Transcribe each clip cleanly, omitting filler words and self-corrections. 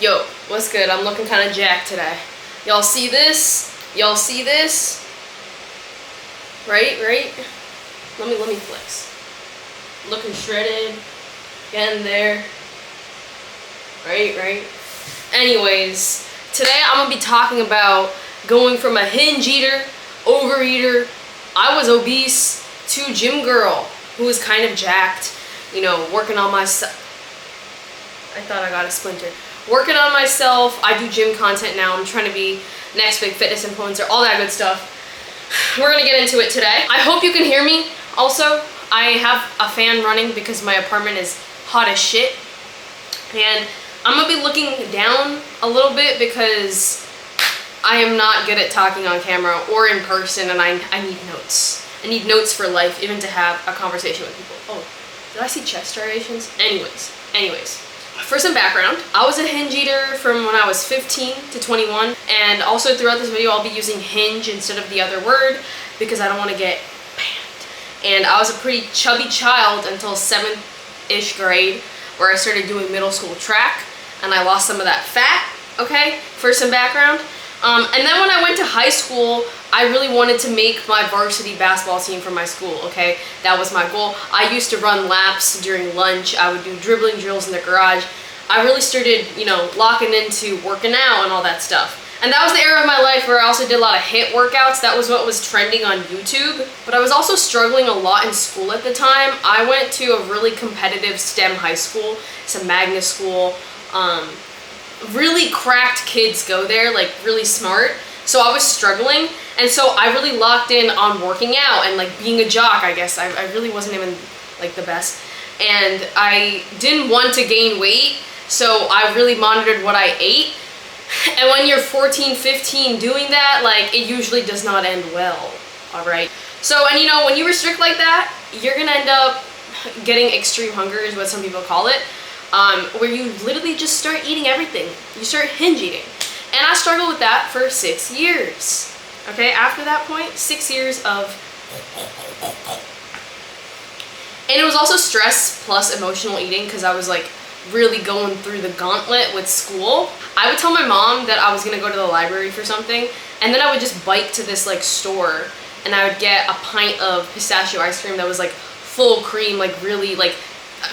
Yo, what's good? I'm looking kind of jacked today. Y'all see this? Y'all see this? Right? Let me flex. Looking shredded. Getting there. Right? Anyways, today I'm gonna be talking about going from a hinge eater, overeater, I was obese, to gym girl who was kind of jacked, you know, working on myself. I thought I got a splinter. Working on myself. I do gym content now. I'm trying to be next big fitness influencer, all that good stuff. We're gonna get into it today. I hope you can hear me. Also, I have a fan running because my apartment is hot as shit. And I'm gonna be looking down a little bit because I am not good at talking on camera or in person, and I need notes. I need notes for life, even to have a conversation with people. Oh, did I see chest striations? Anyways. For some background, I was a hinge eater from when I was 15 to 21, and also throughout this video I'll be using hinge instead of the other word because I don't want to get banned. And I was a pretty chubby child until 7th-ish grade, where I started doing middle school track, and I lost some of that fat, okay, for some background. And then when I went to high school, I really wanted to make my varsity basketball team for my school, okay? That was my goal. I used to run laps during lunch. I would do dribbling drills in the garage. I really started, you know, locking into working out and all that stuff. And that was the era of my life where I also did a lot of HIIT workouts. That was what was trending on YouTube. But I was also struggling a lot in school at the time. I went to a really competitive STEM high school. It's a magnet school. Really cracked kids go there, like really smart. So I was struggling, and so I really locked in on working out and like being a jock, I guess. I really wasn't even like the best. And I didn't want to gain weight, so I really monitored what I ate. And when you're 14, 15 doing that, like it usually does not end well, all right? So, and you know, when you restrict like that, you're gonna end up getting extreme hunger is what some people call it. Where you literally just start eating everything. You start hinge eating. And I struggled with that for 6 years. Okay, after that point, 6 years of... And it was also stress plus emotional eating because I was like really going through the gauntlet with school. I would tell my mom that I was gonna go to the library for something, and then I would just bike to this like store and I would get a pint of pistachio ice cream that was like full cream, like really like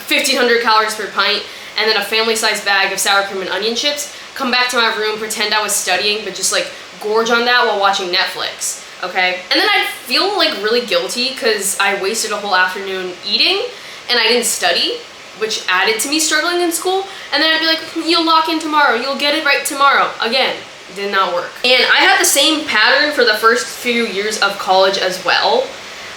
1,500 calories per pint, and then a family-sized bag of sour cream and onion chips, come back to my room, pretend I was studying, but just like gorge on that while watching Netflix, okay? And then I'd feel like really guilty because I wasted a whole afternoon eating and I didn't study, which added to me struggling in school. And then I'd be like, you'll lock in tomorrow, you'll get it right tomorrow. Again, did not work. And I had the same pattern for the first few years of college as well.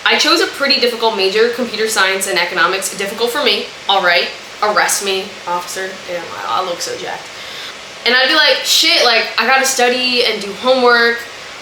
I chose a pretty difficult major, computer science and economics. Difficult for me, all right. Arrest me, officer. Damn, I look so jacked. And I'd be like, shit, like, I gotta study and do homework.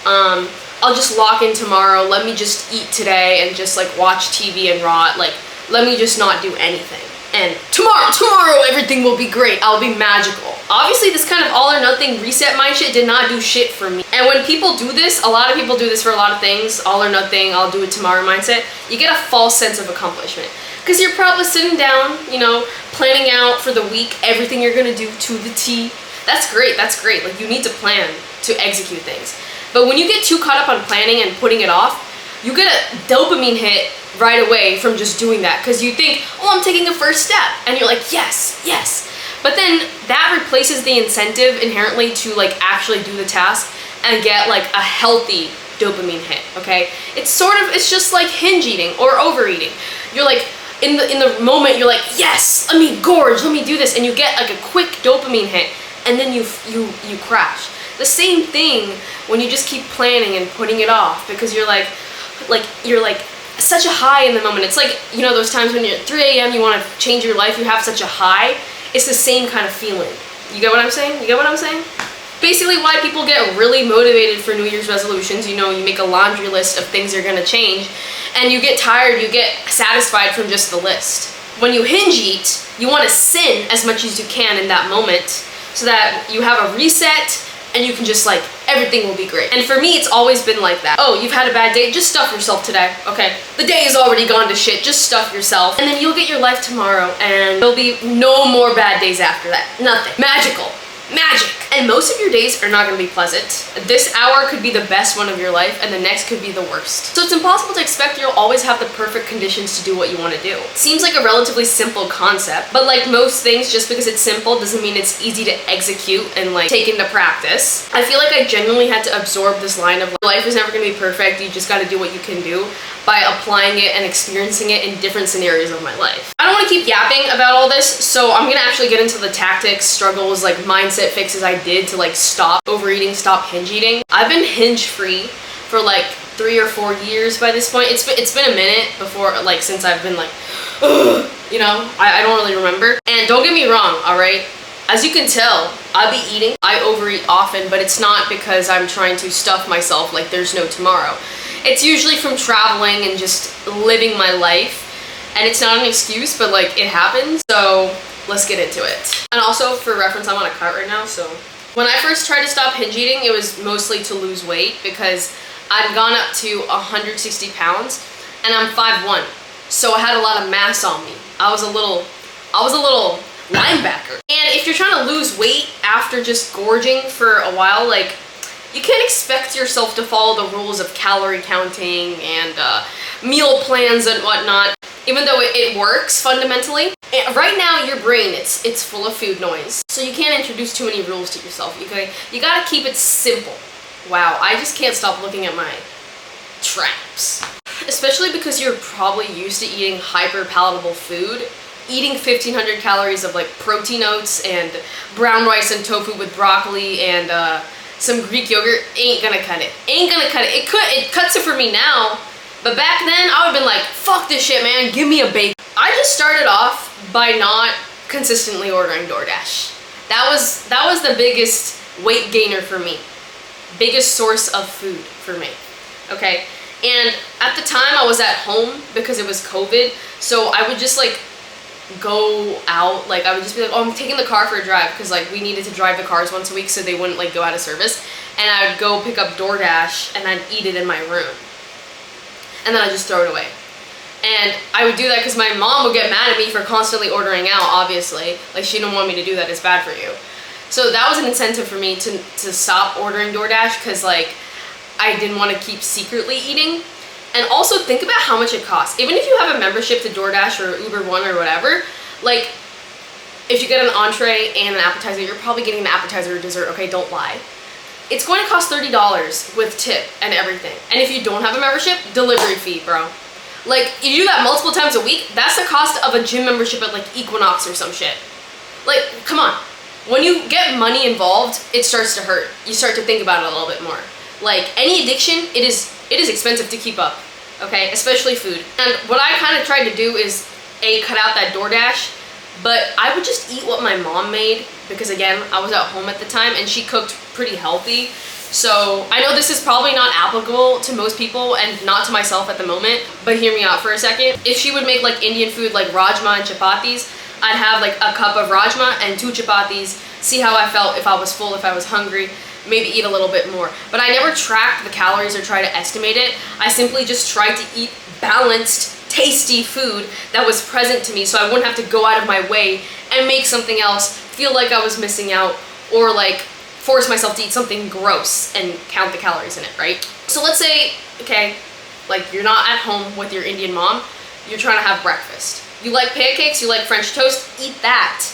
I'll just lock in tomorrow. Let me just eat today and just, like, watch TV and rot. Like, let me just not do anything. And tomorrow, everything will be great. I'll be magical. Obviously, this kind of all or nothing reset mind shit did not do shit for me. And when people do this, a lot of people do this for a lot of things, all or nothing, I'll do it tomorrow mindset, you get a false sense of accomplishment. Because you're probably sitting down, you know, planning out for the week, everything you're gonna do to the T. That's great. Like, you need to plan to execute things. But when you get too caught up on planning and putting it off, you get a dopamine hit right away from just doing that. Because you think, oh, I'm taking a first step. And you're like, yes. But then that replaces the incentive inherently to, like, actually do the task and get, like, a healthy dopamine hit, okay? It's just like hinge eating or overeating. You're like, in the moment, you're like, yes, let me gorge, let me do this. And you get, like, a quick dopamine hit. And then you crash. The same thing when you just keep planning and putting it off because you're like such a high in the moment. It's like, you know, those times when you're at 3 a.m. you want to change your life, you have such a high. It's the same kind of feeling. You get what I'm saying? Basically why people get really motivated for New Year's resolutions. You know, you make a laundry list of things you're gonna change and you get tired, you get satisfied from just the list. When you hinge eat, you want to sin as much as you can in that moment, so that you have a reset and you can just like, everything will be great. And for me, it's always been like that. Oh, you've had a bad day? Just stuff yourself today, okay? The day is already gone to shit, just stuff yourself. And then you'll get your life tomorrow and there'll be no more bad days after that. Nothing. Magical. And most of your days are not going to be pleasant. This hour could be the best one of your life, and the next could be the worst. So it's impossible to expect you'll always have the perfect conditions to do what you want to do. It seems like a relatively simple concept, but like most things, just because it's simple doesn't mean it's easy to execute and like take into practice. I feel like I genuinely had to absorb this line of life is never going to be perfect, you just got to do what you can do, by applying it and experiencing it in different scenarios of my life. I don't want to keep yapping about all this, so I'm gonna actually get into the tactics, struggles, like mindset fixes I did to like stop overeating, stop binge eating. I've been hinge free for like 3 or 4 years by this point. It's been a minute before, like, since I've been like, ugh, you know, I don't really remember. And don't get me wrong, all right? As you can tell, I be eating. I overeat often, but it's not because I'm trying to stuff myself like there's no tomorrow. It's usually from traveling and just living my life. And it's not an excuse, but like it happens. So let's get into it. And also for reference, I'm on a cut right now. So when I first tried to stop binge eating, it was mostly to lose weight because I'd gone up to 160 pounds and I'm 5'1". So I had a lot of mass on me. I was a little linebacker. And if you're trying to lose weight after just gorging for a while, like, you can't expect yourself to follow the rules of calorie counting and meal plans and whatnot, even though it works fundamentally. And right now, your brain, it's full of food noise. So you can't introduce too many rules to yourself. You gotta keep it simple. Wow, I just can't stop looking at my traps. Especially because you're probably used to eating hyper palatable food. Eating 1,500 calories of like protein oats and brown rice and tofu with broccoli and some Greek yogurt ain't gonna cut it. Ain't gonna cut it. It cuts it for me now, but back then I would've been like, fuck this shit, man, give me a bake. I just started off by not consistently ordering DoorDash. That was the biggest weight gainer for me. Biggest source of food for me, okay? And at the time I was at home because it was COVID, so I would just like go out, like I would just be like, oh, I'm taking the car for a drive, because like we needed to drive the cars once a week so they wouldn't like go out of service, and I would go pick up DoorDash and I'd eat it in my room and then I'd just throw it away. And I would do that because my mom would get mad at me for constantly ordering out, obviously, like she didn't want me to do that, it's bad for you. So that was an incentive for me to stop ordering DoorDash, because like I didn't want to keep secretly eating. And also think about how much it costs. Even if you have a membership to DoorDash or Uber One or whatever, like if you get an entree and an appetizer, you're probably getting an appetizer or dessert, okay, don't lie. It's going to cost $30 with tip and everything. And if you don't have a membership, delivery fee, bro. Like, you do that multiple times a week, that's the cost of a gym membership at like Equinox or some shit. Like, come on. When you get money involved, it starts to hurt. You start to think about it a little bit more. Like, any addiction, it is expensive to keep up, okay? Especially food. And what I kind of tried to do is, cut out that DoorDash, but I would just eat what my mom made, because again, I was at home at the time and she cooked pretty healthy. So I know this is probably not applicable to most people and not to myself at the moment, but hear me out for a second. If she would make like Indian food like rajma and chapatis, I'd have like a cup of rajma and 2 chapatis, see how I felt, if I was full, if I was hungry, maybe eat a little bit more. But I never tracked the calories or try to estimate it. I simply just tried to eat balanced, tasty food that was present to me, so I wouldn't have to go out of my way and make something else, feel like I was missing out, or like force myself to eat something gross and count the calories in it, right? So let's say, okay, like you're not at home with your Indian mom, you're trying to have breakfast. You like pancakes, you like French toast, eat that.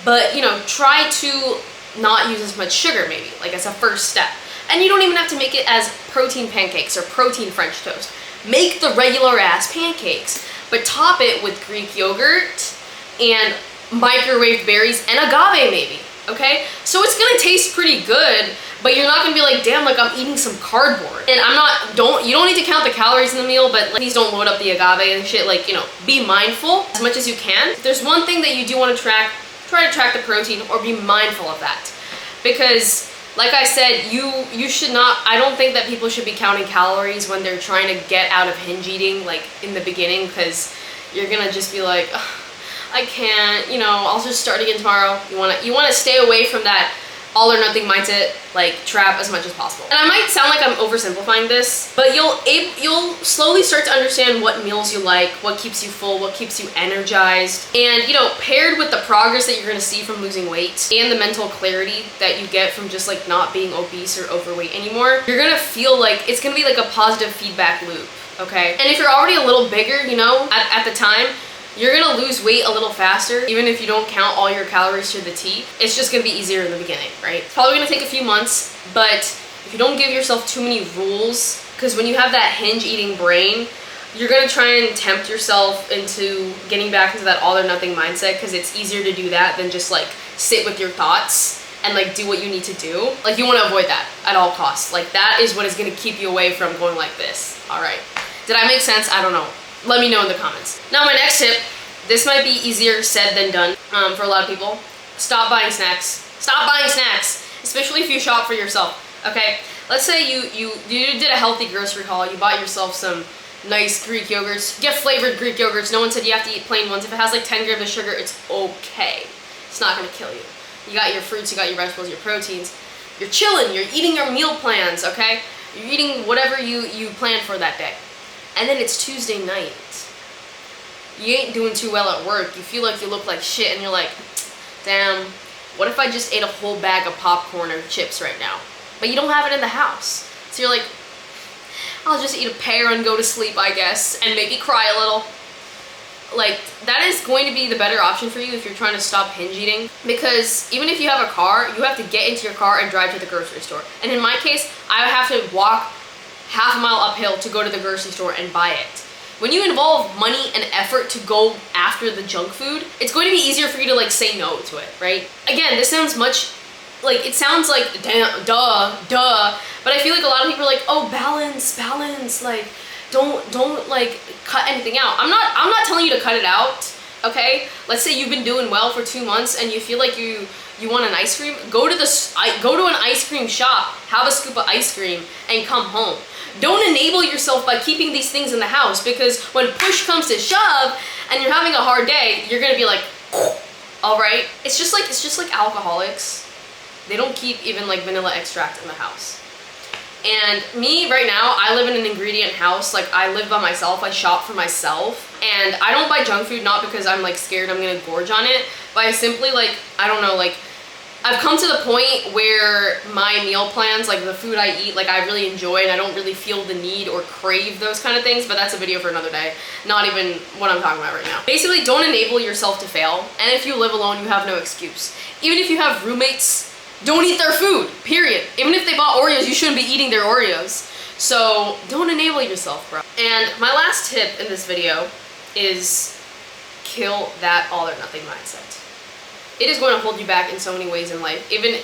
But, you know, try to not use as much sugar maybe, like as a first step. And you don't even have to make it as protein pancakes or protein French toast. Make the regular ass pancakes, but top it with Greek yogurt and microwaved berries and agave maybe, okay? So it's gonna taste pretty good, but you're not gonna be like, damn, like I'm eating some cardboard. And you don't need to count the calories in the meal, but like, please don't load up the agave and shit, like, you know, be mindful as much as you can. If there's one thing that you do wanna track, try to track the protein or be mindful of that. Because like I said, you should not, I don't think that people should be counting calories when they're trying to get out of binge eating, like in the beginning, because you're gonna just be like, I can't, you know, I'll just start again tomorrow. You wanna stay away from that all or nothing mindset like trap as much as possible. And I might sound like I'm oversimplifying this, but you'll slowly start to understand what meals you like, what keeps you full, what keeps you energized. And you know, paired with the progress that you're gonna see from losing weight and the mental clarity that you get from just like not being obese or overweight anymore, you're gonna feel like it's gonna be like a positive feedback loop, okay? And if you're already a little bigger, you know, at the time, you're gonna lose weight a little faster, even if you don't count all your calories to the T. It's just gonna be easier in the beginning, right? It's probably gonna take a few months, but if you don't give yourself too many rules, because when you have that hinge eating brain, you're gonna try and tempt yourself into getting back into that all or nothing mindset, because it's easier to do that than just like sit with your thoughts and like do what you need to do. Like, you wanna avoid that at all costs. Like, that is what is gonna keep you away from going like this. All right, did I make sense? I don't know. Let me know in the comments. Now, my next tip, this might be easier said than done for a lot of people. Stop buying snacks. Stop buying snacks, especially if you shop for yourself, okay? Let's say you did a healthy grocery haul, you bought yourself some nice Greek yogurts. Get flavored Greek yogurts. No one said you have to eat plain ones. If it has like 10 grams of sugar, it's okay. It's not gonna kill you. You got your fruits, you got your vegetables, your proteins. You're chilling, you're eating your meal plans, okay? You're eating whatever you planned for that day. And then it's Tuesday night. You ain't doing too well at work. You feel like you look like shit and you're like, damn, what if I just ate a whole bag of popcorn or chips right now? But you don't have it in the house. So you're like, I'll just eat a pear and go to sleep, I guess, and maybe cry a little. Like, that is going to be the better option for you if you're trying to stop binge eating. Because even if you have a car, you have to get into your car and drive to the grocery store. And in my case, I would have to walk half a mile uphill to go to the grocery store and buy it. When you involve money and effort to go after the junk food, it's going to be easier for you to like say no to it, right? Again, this sounds much, like, it sounds like, damn, duh, but I feel like a lot of people are like, oh, balance, like, don't like cut anything out. I'm not telling you to cut it out, okay? Let's say you've been doing well for 2 months and you feel like you want an ice cream, go to an ice cream shop, have a scoop of ice cream, and come home. Don't enable yourself by keeping these things in the house, because when push comes to shove and you're having a hard day, you're gonna be like, all right? It's just like alcoholics. They don't keep even like vanilla extract in the house. And me right now, I live in an ingredient house. Like, I live by myself, I shop for myself, and I don't buy junk food, not because I'm like scared I'm gonna gorge on it, but I simply like, I don't know, like, I've come to the point where my meal plans, like the food I eat, like I really enjoy, and I don't really feel the need or crave those kind of things, but that's a video for another day. Not even what I'm talking about right now. Basically, don't enable yourself to fail, and if you live alone, you have no excuse. Even if you have roommates, don't eat their food, period. Even if they bought Oreos, you shouldn't be eating their Oreos. So don't enable yourself, bro. And my last tip in this video is kill that all or nothing mindset. It is going to hold you back in so many ways in life, even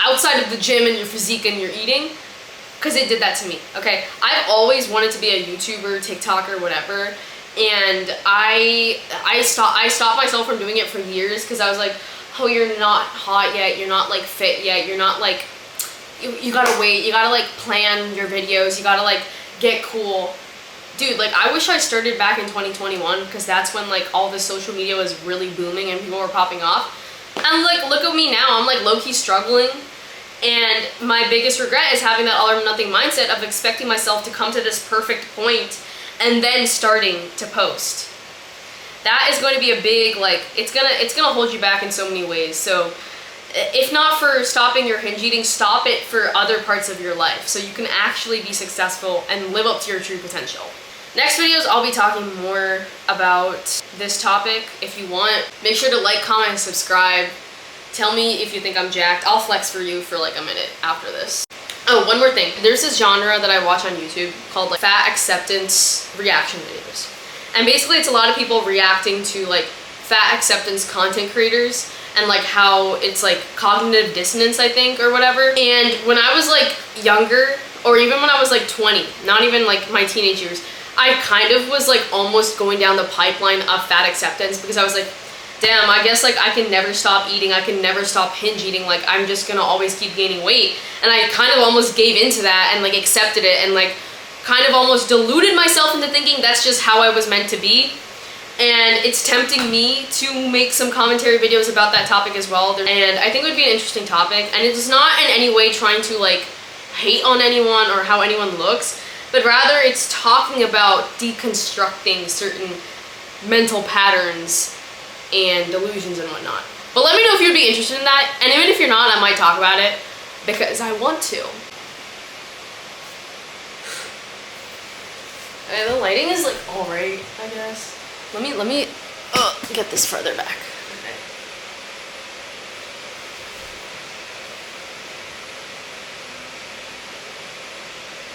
outside of the gym and your physique and your eating, because it did that to me, okay? I've always wanted to be a YouTuber, TikToker, whatever, and I stopped myself from doing it for years because I was like, oh, you're not hot yet, you're not like fit yet, you're not like, you gotta wait, you gotta like plan your videos, you gotta like get cool. Dude, like, I wish I started back in 2021, because that's when like all this social media was really booming and people were popping off. And like, look at me now, I'm like low-key struggling, and my biggest regret is having that all or nothing mindset of expecting myself to come to this perfect point and then starting to post. That is going to be a big, like, it's gonna hold you back in so many ways. So if not for stopping your binge eating, stop it for other parts of your life so you can actually be successful and live up to your true potential. Next videos, I'll be talking more about this topic. If you want, make sure to like, comment, and subscribe. Tell me if you think I'm jacked. I'll flex for you for like a minute after this. Oh, one more thing. There's this genre that I watch on YouTube called like fat acceptance reaction videos. And basically it's a lot of people reacting to like fat acceptance content creators and like how it's like cognitive dissonance, I think, or whatever. And when I was like younger, or even when I was like 20, not even like my teenage years, I kind of was like almost going down the pipeline of fat acceptance, because I was like, damn, I guess like I can never stop eating, I can never stop binge eating, like I'm just gonna always keep gaining weight. And I kind of almost gave into that and like accepted it, and like kind of almost deluded myself into thinking that's just how I was meant to be. and it's tempting me to make some commentary videos about that topic as well. And I think it would be an interesting topic, and it's not in any way trying to like hate on anyone or how anyone looks, but rather it's talking about deconstructing certain mental patterns and delusions and whatnot. But let me know if you'd be interested in that, and even if you're not, I might talk about it because I want to. Okay, the lighting is like alright, I guess. Let me get this further back. Okay.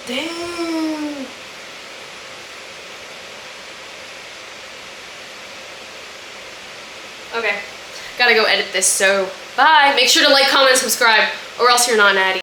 Dang. Okay, gotta go edit this, so bye. Make sure to like, comment, and subscribe, or else you're not natty.